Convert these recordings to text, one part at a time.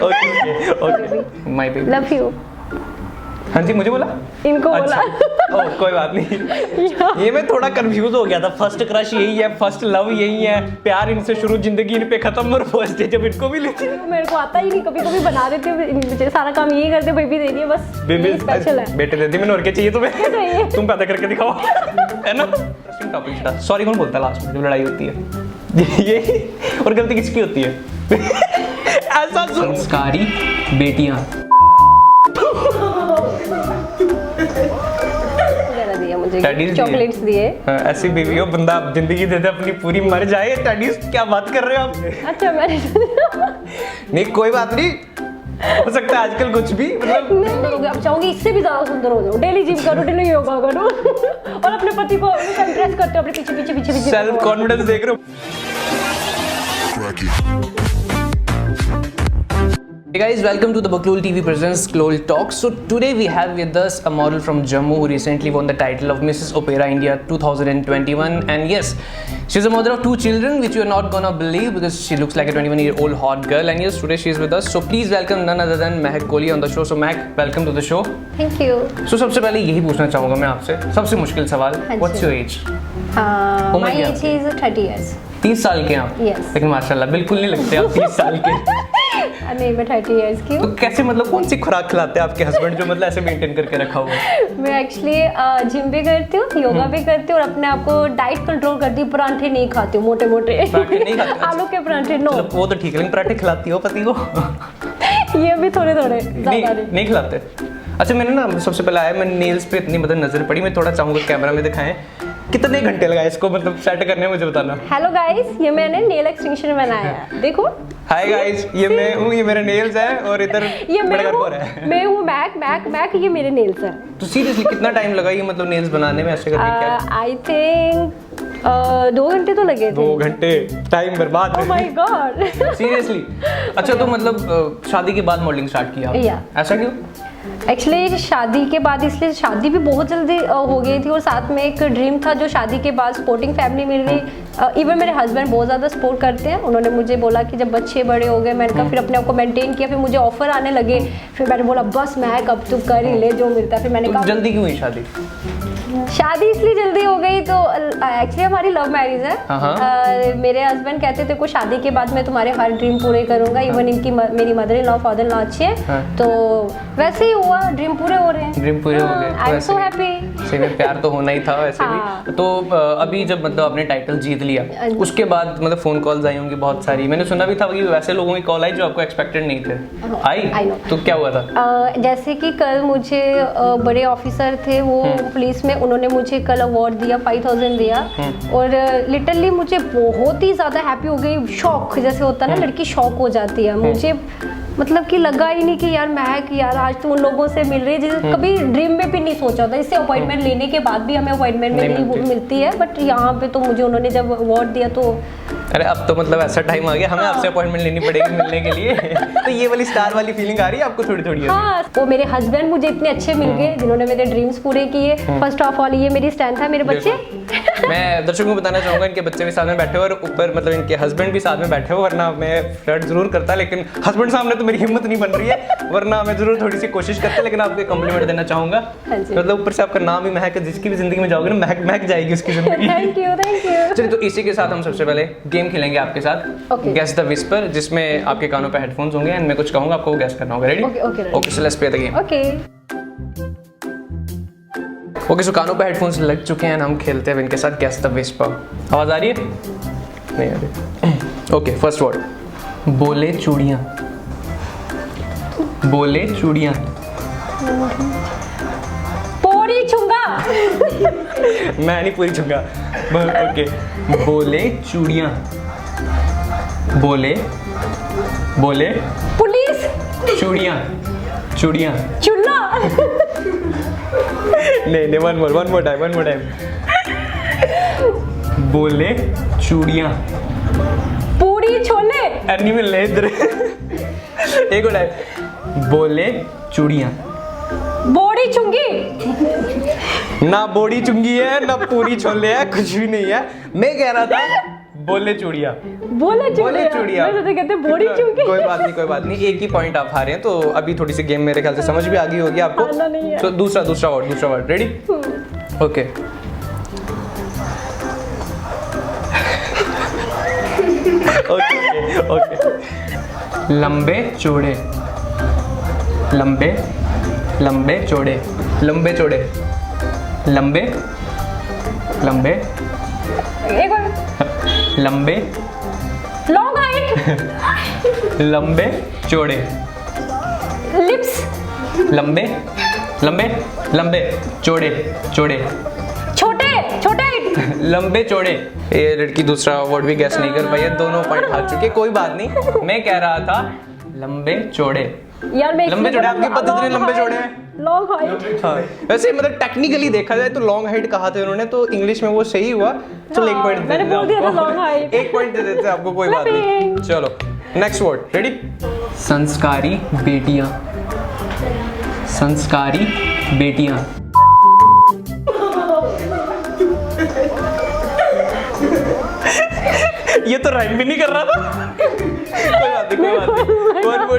Okay okay my baby love you. हाँ जी मुझे बोला इनको बोला। ओह कोई बात नहीं। ये मैं थोड़ा कंफ्यूज हो गया था। फर्स्ट क्रश यही है, फर्स्ट लव यही है, प्यार इनसे शुरू, जिंदगी इन पे खत्म और फर्स्ट डे जब इनको भी लेते हैं। मेरे को आता ही नहीं, कभी कभी बना देते हो, सारा काम यही करते, बेबी दे रही है बस, बेबी स्पेशल है। बेटे दे दी मैंने, और क्या चाहिए तुम्हें? क्या चाहिए? तुम पैदा करके दिखाओ है ना। इंटरेस्टिंग टॉपिक था। सॉरी कौन बोलता है लास्ट में जब लड़ाई होती है? ये और गलती किसकी होती है? ऐसा संस्कारी बेटियां मुझे Teddies चॉकलेट्स दिए। ऐसी बीवी हो बंदा जिंदगी दे दे अपनी पूरी मर जाए। टेडीज क्या बात कर रहे हो आप? अच्छा मैंने नहीं कोई बात नहीं, हो सकता है आजकल कुछ भी मतलब सुंदर हो गया, अब चाहूंगी इससे भी ज्यादा सुंदर हो जाऊं। डेली जिम करो, डेली योगा करो और अपने पति को इंप्रेस करते हो, अपने पीछे पीछे पीछे पीछे सेल्फ कॉन्फिडेंस देख रहे हो। Hey guys, welcome to the Baklol TV presents Klol Talks. So today we have with us a model from Jammu who recently won the title of Mrs. Opera India 2021, and yes, she's a mother of 2 children, which you are not gonna believe because she looks like a 21-year-old hot girl. And yes, today she is with us. So please welcome none other than Mehak Kohli on the show. So Mehak, welcome to the show. Thank you. So सबसे पहले यही पूछना चाहूँगा मैं आपसे, सबसे मुश्किल सवाल, What's your age? उम्र माय क्या एज इज 30 इयर्स। 30 साल के हैं आप? Yes. लेकिन माशाल्लाह बिल्कुल नहीं लगते आप 30 साल के। नहीं मैं 30 इयर्स की तो हूँ। कैसे मतलब कौन सी खुराक खिलाते हैं आपके हस्बैंड जो मतलब ऐसे मेंटेन करके रखा हुआ है? मैं एक्चुअली जिम भी करती हूँ, योगा भी करती हूँ और अपने आप को डाइट कंट्रोल करती हूँ। परांठे नहीं खाती हूँ, मोटे मोटे पराठे नहीं खाते? आलू के परांठे नो। चलो वो तो ठीक है, लेकिन पराठे खिलाती हो पति को? ये भी थोड़े थोड़े नहीं ज्यादा नहीं। नहीं खिलाते। अच्छा मैंने ना सबसे पहले आया, मैंने नेल्स पे इतनी मतलब नजर पड़ी, मैं थोड़ा चाहूंगा कैमरा में दिखाएं कितने घंटे लगाए इसको मतलब सेट करने में, मुझे बताना। हेलो गाइस, ये मैंने नेल एक्सटेंशन बनाया है, देखो। हाय गाइस, ये मैं हूँ, ये मेरे नेल्स हैं और इधर ये बड़गर कौन है? मैं हूँ मैक, ये मेरे नेल्स हैं। तो सीरियसली कितना टाइम लगा ये मतलब नेल्स बनाने में ऐसे करके? क्या आई थिंक 2 घंटे तो लगे थे। 2 घंटे टाइम बर्बाद। Oh my God. सीरियसली? अच्छा तो मतलब शादी के बाद मॉडलिंग स्टार्ट किया आपने? Yeah. ऐसा क्यों? एक्चुअली शादी के बाद, इसलिए शादी भी बहुत जल्दी हो गई थी और साथ में एक ड्रीम था जो शादी के बाद सपोर्टिंग फैमिली मिल गई। इवन मेरे हस्बैंड बहुत ज़्यादा सपोर्ट करते हैं। उन्होंने मुझे बोला कि जब बच्चे बड़े हो गए, मैंने कहा फिर अपने आप को मेंटेन किया, फिर मुझे ऑफर आने लगे, फिर मैंने बोला बस मैं कब तू कर ही ले जो मिलता है। फिर मैंने तो कहा जल्दी क्यों हुई शादी? शादी इसलिए जल्दी हो गई तो एक्चुअली हमारी लव मैरिज है। मेरे हस्बैंड कहते थे को शादी के बाद मैं तुम्हारे हर ड्रीम पूरे करूंगा। इवन इनकी मेरी mother in law father in law अच्छे हैं, तो वैसे ही हुआ, ड्रीम पूरे हो रहे हैं। ड्रीम पूरे हो गए? I am so happy. सही में प्यार तो होना ही था वैसे भी। तो अभी जब मतलब आपने टाइटल जीत लिया उसके बाद मतलब फोन कॉल्स आई होंगी बहुत सारी, मैंने सुना भी था कि वैसे लोगों की कॉल आई जो आपको एक्सपेक्टेड नहीं थे। आई तो क्या हुआ था? जैसे कि कल मुझे बड़े ऑफिसर थे वो पुलिस में, उन्होंने मुझे कल अवार्ड दिया, 5000 दिया और लिटरली मुझे बहुत ही ज्यादा हैप्पी हो गई। शॉक जैसे होता है ना, लड़की शॉक हो जाती है। मुझे मतलब कि लगा ही नहीं कि यार महक यार आज तो उन लोगों से मिल रही है जिसे कभी ड्रीम में भी नहीं सोचा था। इससे अपॉइंटमेंट लेने के बाद भी हमें अपॉइंटमेंट नहीं मिलती है, बट यहाँ पे तो मुझे उन्होंने जब अवार्ड दिया तो अरे अब तो मतलब ऐसा टाइम आ गया हमें आपसे अपॉइंटमेंट लेनी पड़ेगी मिलने के लिए। तो ये वाली स्टार वाली फीलिंग आ रही है आपको थोड़ी थोड़ी? हाँ, वो मेरे हस्बैंड मुझे इतने अच्छे मिल गए जिन्होंने मेरे ड्रीम्स पूरे किए। फर्स्ट ऑफ ऑल ये मेरी स्टैंड था, मेरे बच्चे। मैं दर्शकों को बताना चाहूंगा इनके बच्चे भी साथ में बैठे हो और ऊपर मतलब इनके हस्बैंड भी साथ में बैठे हो, वरना मैं फ्लर्ट जरूर करता लेकिन हस्बैंड सामने तो मेरी हिम्मत नहीं बन रही है, वरना मैं जरूर थोड़ी सी कोशिश करता। लेकिन आपको कॉम्प्लीमेंट देना चाहूंगा, मतलब ऊपर से आपका नाम ही महक है, जिसकी भी जिंदगी में जाओगे ना महक महक जाएगी उसकी जिंदगी। Thank you thank you. चलिए तो इसी के साथ हम सबसे पहले गेम खेलेंगे आपके साथ, गेस द विस्पर, जिसमें आपके कानों पे हेडफोन्स होंगे एंड मैं कुछ कहूंगा आपको गेस करना होगा। Ready? Okay so let's play the game. Okay so कानों पे हेडफोन्स लग चुके हैं, हम खेलते हैं इनके साथ गेस द विस्पर। आवाज आ रही है? नहीं आ रही। ओके फर्स्ट वर्ड, बोले चूड़ियां। बोले चूड़ियां। पूरी छुंगा। मैं नहीं पूरी छूंगा। ओके बोले चूड़ियां। बोले बोले पुलिस। चूड़ियां। चूड़ियां। चुल्ला। नहीं वन मोर टाइम। बोले चूड़ियां। पूरी छोले। नहीं मिल रहे इधर। एक और टाइम। बोले चूड़ियां। बोड़ी चुंगी। ना बोड़ी चुंगी है ना पूरी छोले है, कुछ भी नहीं है। मैं कह रहा था बोले चूड़िया। बोला बोले चूड़िया। मैं तो कहते बोड़ी चूड़ी। कोई बात नहीं, कोई बात नहीं, एक ही पॉइंट आप हारे हैं, तो अभी थोड़ी सी गेम मेरे ख्याल से समझ भी आ गई होगी आपको। आना नहीं है। तो दूसरा वर्ड रेडी? ओके। ओके। लंबे चौड़े, लंबे चौड़े, लंबे चौड़े, लंबे एक और लंबे लॉन्ग हाइट। लंबे चौड़े, लिप्स। लंबे चौड़े, छोटे हाइट। लंबे चौड़े। ये लड़की दूसरा वर्ड भी गैस नहीं कर पाई है, दोनों पॉइंट हार चुके। कोई बात नहीं, मैं कह रहा था लंबे चौड़े। यार मैं लंबे चौड़े, आपकी पता इतने लंबे चौड़े हैं। Long height. हाँ, वैसे मतलब टेक्निकली देखा जाए तो लॉन्ग हाइट कहा था उन्होंने, तो इंग्लिश में वो सही हुआ। चलो एक पॉइंट मैंने बोल दिया था long height। एक पॉइंट दे देते हैं आपको, कोई बात नहीं। चलो नेक्स्ट वर्ड रेडी? संस्कारी बेटियां, संस्कारी बेटियां। ये तो राइम भी नहीं कर रहा था। कोई बात नहीं। वन मोर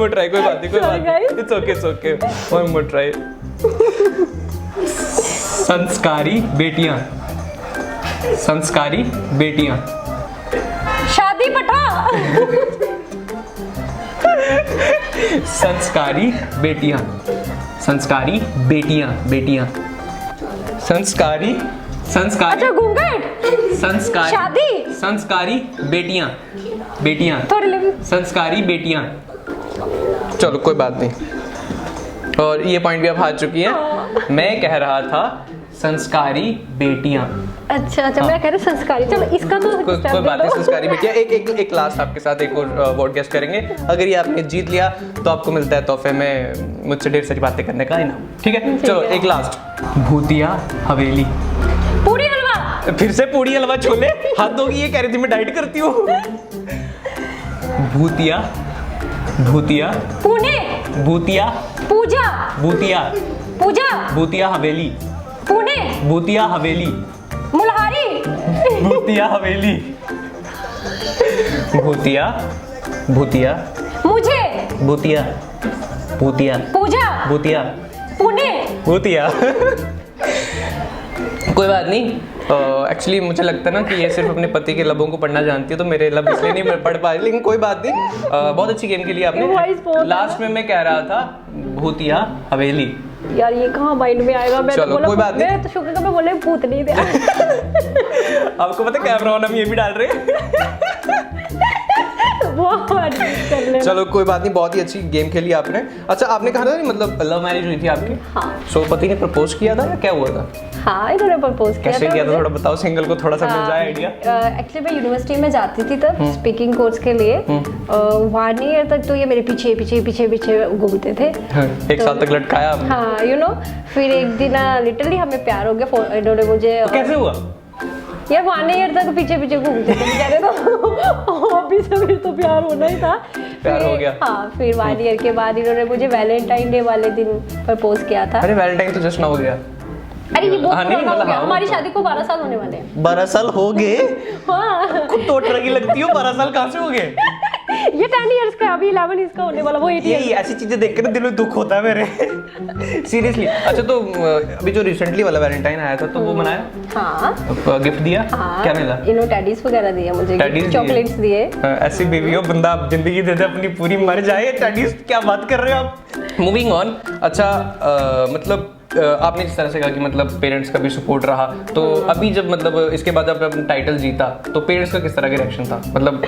ट्राई, कोई बात नहीं। It's okay. One more try. संस्कारी बेटियां, संस्कारी बेटियां। शादी पठा। संस्कारी बेटियां, संस्कारी बेटियां। संस्कारी अच्छा घूंघट। संस्कारी शादी। संस्कारी बेटियां थोड़ी लिप। संस्कारी बेटियां। चलो कोई बात नहीं, और ये पॉइंट भी आप हार चुकी हैं। मैं कह रहा था संस्कारी बेटियां। अच्छा मैं कह रहा संस्कारी। चलो इसका तो कोई बात नहीं, संस्कारी बेटियां। एक लास्ट आपके साथ एक और वर्ड गेस करेंगे। अगर ये आपने जीत लिया तो आपको मिलता है तोहफे में मुझसे ढेर सारी बातें करने का इनाम, ठीक है? चलो एक लास्ट। भूतिया हवेली। पूरी हलवा। फिर से पूरी हलवा छोले, हाथ धोगी, ये कह रही थी मैं डाइट करती हूँ। भूतिया पुणे। भूतिया पूजा हवेली। पुणे। भूतिया हवेली। मुल्हारी। भूतिया हवेली। भूतिया मुझे। भूतिया पूजा। भूतिया पुणे। भूतिया। कोई बात नहीं, एक्चुअली मुझे लगता है ना कि ये सिर्फ अपने पति के लबों को पढ़ना जानती है, तो मेरे लब इसलिए नहीं मैं पढ़ पा रही, लेकिन कोई बात नहीं। बहुत अच्छी गेम के लिए आपने। लास्ट में मैं कह रहा था भूतिया हवेली। यार ये कहाँ माइंड में आएगा? मैं चलो, तो बोला कोई बात नहीं। मैं तो शुक्र का मैं बोले भूत नहीं दिया। आपको पता कैमरा ऑन हम ये भी डाल रहे हैं। चलो कोई बात नहीं, बहुत ही अच्छी गेम खेली आपने। अच्छा आपने कहा था मतलब लव मैरिज हुई थी आपकी? हाँ। सो पति ने प्रपोज किया था या क्या हुआ था? हाँ इन्होंने प्रपोज किया। कैसे किया था थोड़ा बताओ, सिंगल को थोड़ा सा मिल जाए आइडिया। एक्चुअली मैं यूनिवर्सिटी में जाती थी तब स्पीकिंग कोर्स के लिए। 1 ईयर तक तो ये मेरे पीछे घूमते थे। एक साल तक लटकाया आपने? हाँ यू नो, फिर एक दिन लिटरली हमें प्यार हो गया। इन्होंने मुझे कैसे हुआ यार 1 ईयर तक पीछे घूमते थे बेचारे, तो हॉबी से फिर तो प्यार होना ही था। प्यार हो गया। हाँ फिर 1 ईयर के बाद इन्होंने मुझे वैलेंटाइन डे वाले दिन प्रपोज किया था। अरे वैलेंटाइन तो जस्ट ना हो गया। अरे ये बहुत हाँ, नहीं, पुराना हो मतलब गया। हाँ, हमारी वो शादी को 12 साल होने वाले हैं। 12 साल हो गए? हाँ खुद तो अठारह की लगती हो, 12 साल कहाँ से हो गए? ये 10 इयर्स का, अभी 11 इसका होने वाला, वो 8 यही इयर्स। ऐसी चीजें देख कर दिल में दुख होता है मेरे। सीरियसली। अच्छा तो अभी जो रिसेंटली वाला वैलेंटाइन आया था तो वो मनाया? हाँ गिफ्ट दिया? हाँ क्या मिला? इन्होंने टैडीज वगैरह दिए मुझे, टैडीज दिए? चॉकलेट्स दिए। ऐसी बीवी हो बंदा जिंदगी दे दे अपनी पूरी, मर जाए। टैडीज क्या बात कर रहे हो आप? Moving on. अच्छा मतलब आपने जिस तरह से कहा कि मतलब पेरेंट्स का भी सपोर्ट रहा, तो अभी जब मतलब इसके बाद जब आपने टाइटल जीता तो पेरेंट्स का किस तरह का रिएक्शन था? मतलब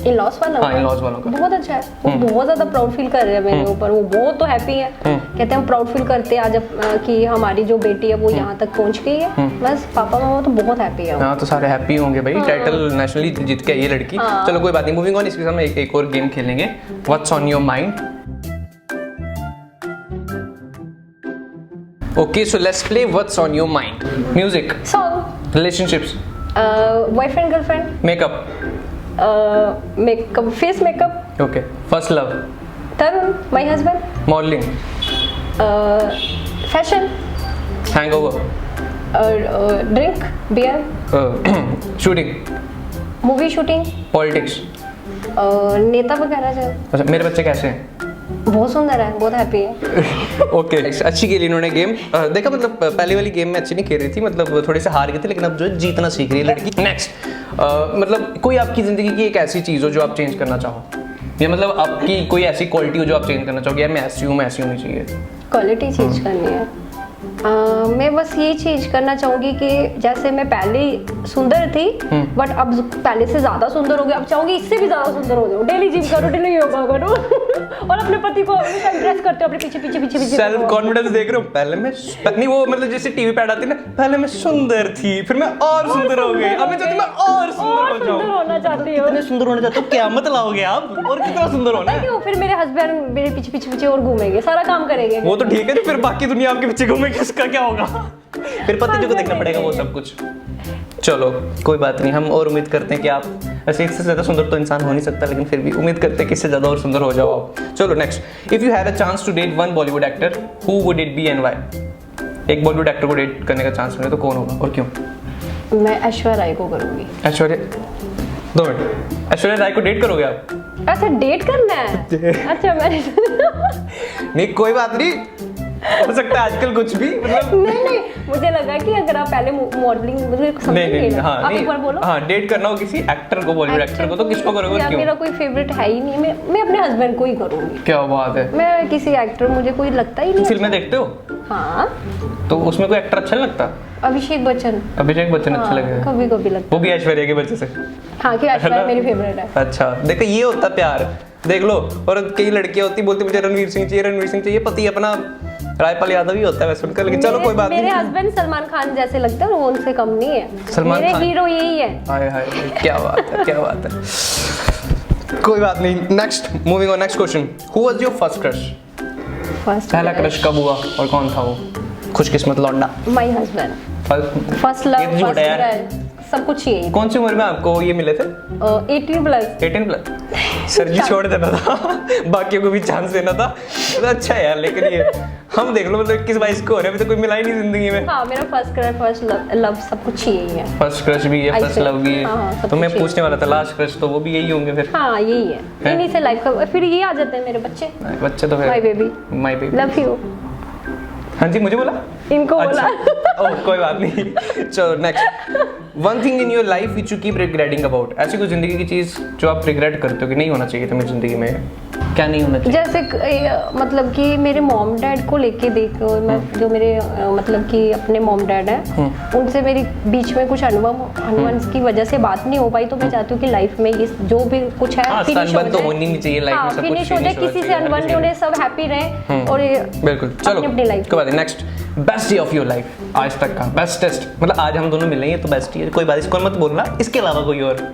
इन-लॉज वाला? हाँ, इन-लॉज वालों का बहुत अच्छा है। वो बहुत ज्यादा प्राउड फील कर रहे हैं मेरे ऊपर। वो बहुत तो हैप्पी है। कहते हैं प्राउड फील करते हैं आज कि हमारी जो बेटी है वो यहाँ तक पहुँच गई है। बस पापा मामा तो बहुत हैप्पी है। हाँ तो सारे हैप्पी होंगे भाई, टाइटल नेशनली जीत के आई है लड़की। चलो कोई बात नहीं, मूविंग ऑन। इसके साथ में एक और गेम खेलेंगे, what's on your mind. Okay, so let's play what's on your mind. Music, song, relationships, boyfriend girlfriend, makeup. Makeup, face makeup, Okay, first love, Tarun my husband, modeling, fashion, hangover, drink, beer, shooting, movie shooting, politics. नेता वगैरह जो। अच्छा, मेरे बच्चे कैसे हैं? बहुत सुंदर है, बहुत हैप्पी है। ओके अच्छी खेली इन्होंने गेम। देखा मतलब पहली वाली गेम में अच्छी नहीं खेल रही थी, मतलब थोड़ी सी हार गई थी, लेकिन अब जो है जीतना सीख रही है लड़की। नेक्स्ट मतलब कोई आपकी ज़िंदगी की एक ऐसी चीज़ हो जो आप चेंज करना चाहो, या मतलब आपकी कोई ऐसी क्वालिटी हो जो आप चेंज करना चाहो कि यार मैं ऐसी हूँ, मैं ऐसी होनी चाहिए। क्वालिटी चेंज करनी है। मैं बस ये चीज करना चाहूंगी कि जैसे मैं पहले सुंदर थी बट अब पहले से ज्यादा सुंदर हो गई, अब चाहूंगी इससे भी ज्यादा सुंदर हो जाऊं। डेली जिम करो, डेली योगा करो और अपने पति को इम्प्रेस करते हो, अपने पीछे पीछे पीछे पीछे सेल्फ कॉन्फिडेंस देख रहे हो। पहले मैं नहीं, वो मतलब जैसे टीवी पे ऐड आती है ना, पहले मैं सुंदर थी, फिर मैं और सुंदर हो गई, अब मैं चाहती हूं मैं और सुंदर हो जाऊं। होना चाहती हो। कितने सुंदर होना चाहते हो, क्यामत लाओगे आप, और कितना सुंदर होना है। क्यों? फिर मेरे हस्बैंड मेरे पीछे पीछे पीछे और घूमेंगे, सारा काम करेंगे। वो तो ठीक है, फिर बाकी दुनिया आपके पीछे घूमेगी, उसका क्या होगा? फिर पति जी को देखना पड़ेगा वो सब कुछ। चलो कोई बात नहीं, हम और उम्मीद करते हैं कि आप ऐसे इससे ज़्यादा सुंदर तो इंसान हो नहीं सकता, लेकिन फिर भी उम्मीद करते हैं कि इससे ज़्यादा और सुंदर हो जाओ आप। चलो next, if you had a chance to date one Bollywood actor, who would it be and why? एक बॉलीवुड एक्टर को डेट करने का चांस मिले तो कौन होगा और क्यों? मैं ऐश्वर्या राय को करूंगी। ऐश्वर्या, 2 मिनट, ऐश्वर्या राय को डेट करोगे आप? अच्छा डेट करना है? अच्छा मैंने नहीं कोई बात नहीं, हो सकता है आजकल कुछ भी मतलब। नहीं मुझे लगा कि अगर आप पहले मॉडलिंग मुझे समझ नहीं हाँ आप नहीं, एक बार बोलो। हाँ डेट करना हो किसी एक्टर को, बॉलीवुड एक्टर को, तो किसको करोगे और यार क्यों? मेरा कोई फेवरेट है ही नहीं, मैं अपने हस्बैंड को ही करूंगी। क्या बात है, मैं किसी एक्टर मुझे कोई लगता ही नहीं। फिल्में देखते हो? हाँ तो उसमें कोई एक्टर अच्छा नहीं लगता? अभिषेक बच्चन। अभिषेक बच्चन अच्छा लगेगा? कभी कभी लगता वो भी ऐश्वर्या के वजह से? हाँ कि ऐश्वर्या मेरी फेवरेट है। अच्छा देखो ये होता प्यार, देख लो। और कई लड़कियां होती बोलती मुझे रणवीर सिंह चाहिए, रणवीर सिंह चाहिए, पति अपना रायपाल यादव ही होता है वैसे उनका, लेकिन चलो कोई बात नहीं। मेरे हस्बैंड सलमान खान जैसे लगते हैं, वो उनसे कम नहीं है। सलमान मेरे खान हीरो यही है। हाय हाय क्या बात है, क्या बात है। कोई बात नहीं, next moving on, next question, who was your first crush? पहला क्रश कब हुआ और कौन था वो? खुशकिस्मत लौंडा। My husband. First love, first सब कुछ यही। कौन सी उम्र में आपको ये मिले थे? 18 प्लस। सर जी छोड़ देना था, बाकियों को भी चांस देना था, तो अच्छा है यार। लेकिन ये हम देख लो मतलब 21-22 को हो रहे, अभी तो कोई मिला ही नहीं जिंदगी में। हाँ मेरा फर्स्ट क्रश, फर्स्ट लव सब कुछ यही है। फर्स्ट क्रश भी है, फर्स्ट लव भी है। हाँ, तो मैं पूछने वाला था लास्ट क्रश, तो वो भी यही होंगे फिर? हाँ यही है, इन्हीं से लाइफ का। फिर ये आ जाते हैं मेरे बच्चे। बच्चे तो फिर my baby, my baby, love you. हाँ जी मुझे बोला, इनको बोला। ओह कोई बात नहीं। चलो next, one thing in your life which you keep regretting about. ऐसी कोई जिंदगी की चीज जो आप रिग्रेट करते हो कि नहीं होना चाहिए था मेरी जिंदगी में, क्या नहीं होना चाहिए? जैसे मतलब कि मेरे मॉम डैड को लेके देखो, मैं जो मेरे मतलब कि अपने मॉम डैड हैं उनसे मेरी बीच में कुछ अनुभव की वजह से बात नहीं हो पाई, तो मैं चाहती हूँ कि लाइफ में ये जो भी कुछ है फिनिश हो जाए। तो होनी नहीं चाहिए लाइफ में, सब कुछ फिनिश हो जाए, किसी से अनबन नहीं होने, सब हैप्पी रहे और बिल्कुल। चलो अपनी लाइफ के बाद next, best day of your life आज तक का, बेस्टेस्ट, मतलब आज हम दोनों मिले हैं तो बेस्ट ही है, कोई बात इसको मत बोलना, इसके अलावा कोई और।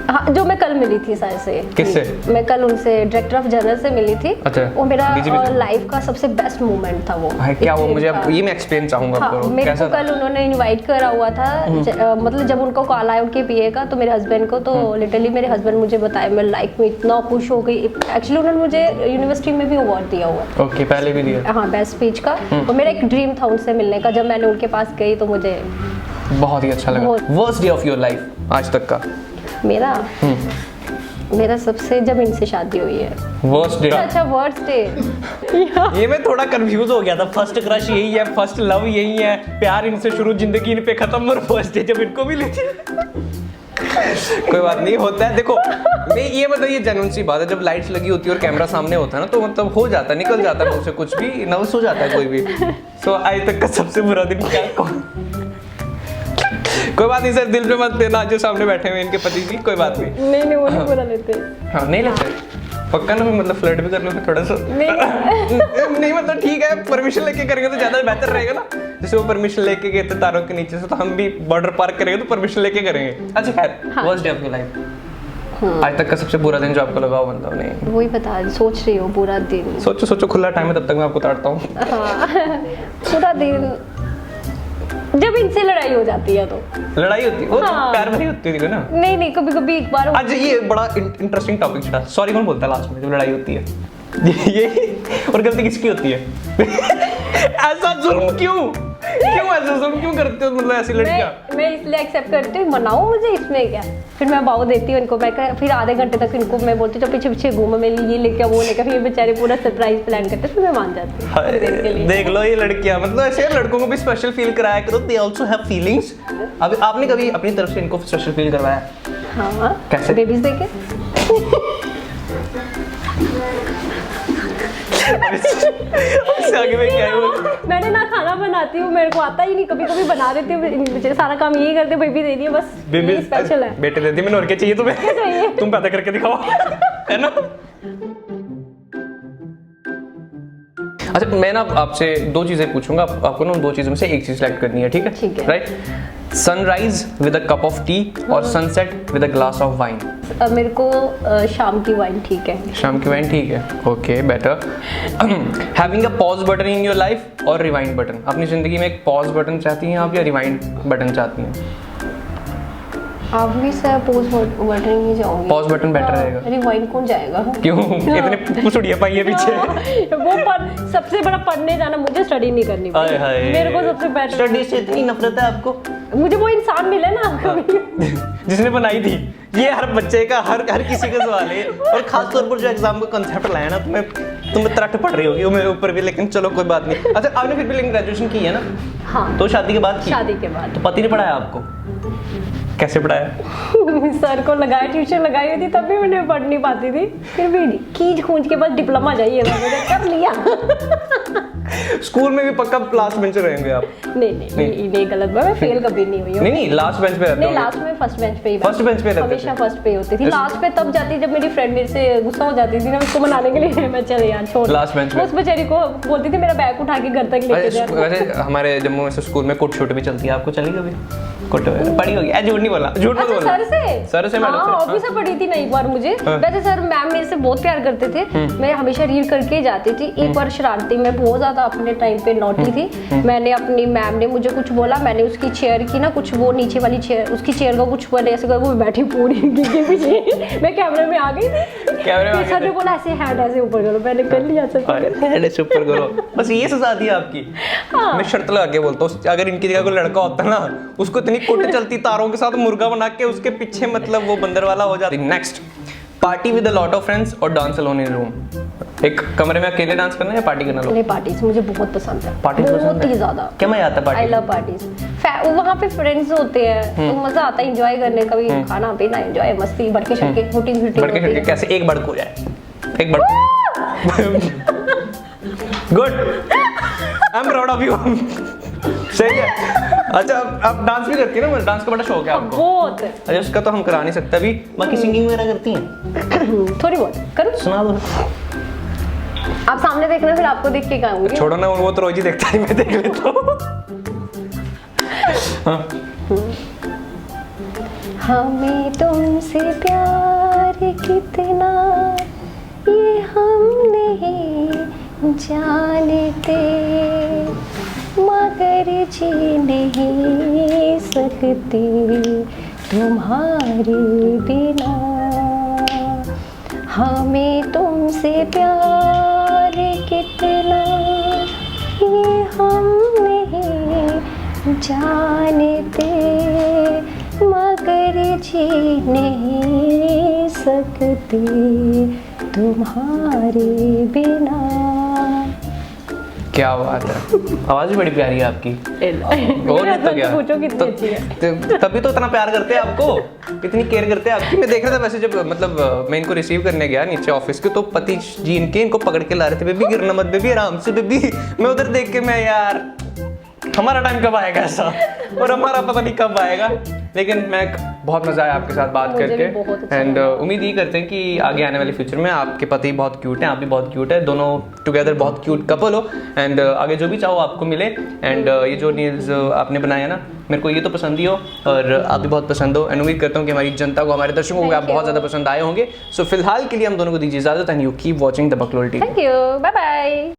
हाँ जो मैं कल मिली थी सर से। किससे? मैं कल उनसे डायरेक्टर ऑफ जनरल से मिली थी। अच्छा, वो मेरा DGP लाइफ का सबसे बेस्ट मोमेंट था वो। क्या वो मुझे ये मैं एक्सप्लेन चाहूंगा हाँ, आपको। मेरे को कल उन्होंने इनवाइट करा हुआ था, मतलब जब उनको कॉल आया उनके पीए का तो मेरे हस्बैंड को, तो लिटरली मेरे हस्बैंड मुझे बताया, मैं लाइफ में इतना खुश हो गई। एक्चुअली उन्होंने मुझे यूनिवर्सिटी में भी अवार्ड दिया हुआ है। ओके पहले भी दिया? हाँ बेस्ट स्पीच का। और मेरा एक ड्रीम था उनसे मिलने का, जब मैंने उनके पास गई तो मुझे बहुत ही अच्छा लगा। Worst day of your life आज तक का? मेरा सबसे, जब इनसे शादी हुई है। Worst day? अच्छा वर्स्ट डे। ये मैं थोड़ा कंफ्यूज हो गया था, फर्स्ट क्रश यही है, फर्स्ट लव यही है, प्यार इनसे शुरू, जिंदगी इन पे खत्म, और फर्स्ट डे जब इनको मिली थी। कोई बात नहीं, होता है। देखो नहीं ये मतलब ये जेन्युइन सी बात है, जब लाइट्स लगी होती है और कैमरा सामने होता है ना, तो मतलब हो जाता है, निकल जाता है मुझसे कुछ भी, नर्वस हो जाता है कोई भी। सो आज तक का सबसे बुरा दिन क्या? कोई बात नहीं सर, दिल पे मत लेना जो सामने बैठे हुए इनके पति जी, कोई बात नहीं। नहीं वो नहीं बुरा लेते। हाँ नहीं लेते पक्का ना, मतलब फ्लर्ट भी कर लो फिर थोड़ा सा। नहीं मतलब ठीक है, परमिशन लेके करेंगे तो ज्यादा बेहतर रहेगा ना। जैसे वो परमिशन लेके गए थे तारों के नीचे से, तो हम भी बॉर्डर पार करेंगे तो परमिशन लेके करेंगे। अच्छा खैर, worst day of your life आज तक का सबसे बुरा दिन जो आपको लगा हो? मतलब नहीं वही बता, सोच रही हो बुरा दिन। सोचो सोचो, खुला टाइम है, तब तक मैं आपको उतारता हूँ। बुरा दिन जब इनसे लड़ाई हो जाती है तो। लड़ाई होती है वो तो प्यार भरी होती है ना? नहीं कभी कभी एक बार। आज ये बड़ा इंटरेस्टिंग टॉपिक था, सॉरी कौन बोलता है लास्ट में जब लड़ाई होती है? ये और गलती किसकी होती है? ऐसा जुल्म क्यों? क्यों ऐसे तुम क्यों करते हो मतलब ऐसी लड़कियां? मैं इसलिए एक्सेप्ट करती हूँ, मनाओ मुझे, इसमें क्या। फिर मैं भाव देती हूँ इनको, मैं फिर आधे घंटे तक इनको मैं बोलती हूँ पीछे पीछे घूमो, मैं ये लेके वो लेके, फिर ये बेचारे पूरा सरप्राइज प्लान करते, फिर मैं मान जाती हूँ थोड़ी देर के लिए। देख लो ये लड़कियां, मतलब ऐसे लड़कों को भी स्पेशल फील कराया करो, दे आल्सो हैव फीलिंग्स। अभी आपने कभी अपनी तरफ से इनको स्पेशल फील करवाया? हाँ, कैसे? बेबीज देखे। इससे आगे मैं क्या बोलूं? मैंने ना खाना बनाती हूँ, मेरे को आता ही नहीं, कभी कभी बना देती हूँ, बेचारे सारा काम यही करते, बेबी दे दिया बस, बेबी स्पेशल है। बेटे दे दी मैंने, और क्या चाहिए तुम्हें? क्या चाहिए? तुम पैदा करके दिखाओ, है ना? अच्छा, मैं ना आपसे दो चीजें पूछूंगा, आपको ना दो चीजों में से एक चीज सेलेक्ट करनी है, ठीक है? ठीक है। Right? Sunrise with a cup of tea और sunset with a glass of wine. मेरे को शाम की वाइन ठीक है। शाम की वाइन ठीक है, okay, better. Having a pause button in your life और रिवाइंड बटन। अपनी जिंदगी में एक पॉज बटन चाहती हैं आप या रिवाइंड बटन चाहती हैं? आप भी सर पोज बटन ही जाओगे। पॉज बटन बेटर रहेगा। रिवाइंड कौन जाएगा? क्यों इतने पुसुड़िया पाई है पीछे? वो सबसे बड़ा पढ़ने जाना, मुझे स्टडी नहीं करनी। हाय हाय, मेरे को सबसे बेटर स्टडी से इतनी नफरत है आपको? मुझे वो इंसान मिले ना जिसने बनाई थी। ये हर बच्चे का, हर किसी का सवाल है, और खास तौर पर जो एग्जाम का कंसेप्ट लाया ना, तुम्हें तरट पड़ रही होगी मेरे ऊपर भी, लेकिन चलो कोई बात नहीं। अच्छा, आपने फिर भी लेकिन ग्रेजुएशन की है ना? हाँ। तो शादी के बाद की? शादी के बाद। तो पति ने पढ़ाया आपको? कैसे पढ़ाया? सर को लगाया, ट्यूशन लगाई हुई थी, तब भी मैंने पढ़ नहीं पाती थी, फिर भी खींच खूंच के बाद डिप्लोमा चाहिए मैंने कर लिया। स्कूल में भी पक्का लास्ट बेंच रहे होंगे आप? नहीं गलत बात, मैं फेल कभी नहीं हुई हूँ। नहीं लास्ट बेंच पे रहते नहीं, लास्ट में फर्स्ट बेंच पे ही। फर्स्ट बेंच पे रहते थे? हमेशा फर्स्ट पे होती थी। लास्ट पे तब जाती जब मेरी फ्रेंड मेरे से गुस्सा हो जाती थी ना, उसको मनाने के लिए मैं चले यार छोड़। लास्ट बेंच पे उस बेचारी को बोलती थी मेरा बैग उठा के घर तक लेके जा। वैसे हमारे जम्मू में स्कूल में कुट शूट भी चलती है, आपको चली कभी कुट? पढ़ी होगी? झूठ नहीं बोला, झूठ मत बोला। सर से मैडम से? हाँ, ऑफिस से पढ़ी थी ना एक बार मुझे। वैसे सर मैम मेरे से बहुत प्यार करते थे, मैं हमेशा रीड करके जाती थी। एक बार शरारती, मैं बहुत ज्यादा अपने टाइम पे नॉटी थी, मैंने अपनी मैम ने मुझे कुछ बोला, मैंने उसकी चेयर की ना कुछ, वो नीचे वाली चेयर, उसकी चेयर का कुछ मैंने ऐसे कर, वो बैठी पूरी के पीछे, मैं कैमरे में आ गई थी। कैमरे में सर ने बोला ऐसे हैंड ऐसे ऊपर करो, मैंने कर लिया सर, हैंड ऐसे ऊपर करो, बस ये सजा दी आपकी। मैं शर्त लगा के बोलता हूँ, अगर इनकी जगह कोई लड़का होता ना, उसको इतनी कुट चलती तारों के साथ मुर्गा बना के उसके पीछे, मतलब वो बंदर वाला हो जाती। Next, party with a lot of friends और डांस अलोन इन रूम। एक कमरे में अकेले डांस करना है या पार्टी करना? नहीं, पार्टीज मुझे बहुत पसंद है, पार्टीज बहुत ही ज्यादा। क्या मजा आता है पार्टी? I love parties. वहाँ पे फ्रेंड्स होते हैं, तो मजा आता है एंजॉय करने का भी, खाना पीना एंजॉय, मस्ती, बड़के छड़के, हुटिंग कैसे एक बड़क हो जाए, एक बड़क। Good, I am proud of you. सही है। अच्छा, आप डांस भी करती है ना? डांस का बड़ा शौक है आपको? बहुत। अच्छा, उसका तो हम करा नहीं सकते अभी। बाकी सिंगिंग वगैरह करती हैं? थोड़ी बहुत करूँ, सुना दो। आप सामने देखना, फिर आपको देख के गाऊंगी। छोड़ो ना, वो तो रोज ही देखता है, मैं देख लेता हूँ। हमें तुमसे प्यार कितना ये हम नहीं जानते, मगर जी नहीं सकते तुम्हारे बिना। हमें तुमसे प्यार कितना ये हम नहीं जानते, मगर जी नहीं सकते तुम्हारे बिना। क्या बात है, आवाज भी बड़ी प्यारी है आपकी। और नहीं तो क्या, पूछो कितनी अच्छी है। तभी तो इतना प्यार करते हैं आपको, इतनी केयर करते हैं आपकी। मैं देख रहा था वैसे, जब मतलब मैं इनको रिसीव करने गया नीचे ऑफिस के, तो पति जी इनको पकड़ के ला रहे थे, बेबी गिरना मत, बेबी आराम से, बेबी। मैं उधर देख के, मैं यार हमारा टाइम कब आएगा ऐसा, और हमारा पता नहीं कब आएगा। लेकिन मैं बहुत मजा आया आपके साथ बात करके, एंड उम्मीद ये करते हैं कि आगे आने वाले फ्यूचर में आपके पति बहुत क्यूट हैं, आप भी बहुत क्यूट है, दोनों टुगेदर बहुत क्यूट कपल हो, एंड आगे जो भी चाहो आपको मिले। एंड ये जो नील्स आपने बनाया ना, मेरे को ये तो पसंद ही हो, और आप भी बहुत पसंद हो, एंड उम्मीद करता हूँ कि हमारी जनता को, हमारे दर्शकों को आप बहुत ज़्यादा पसंद आए होंगे। सो फिलहाल के लिए हम दोनों को दीजिए इजाजत, and you keep watching the Baklol TV. Thank you, bye bye.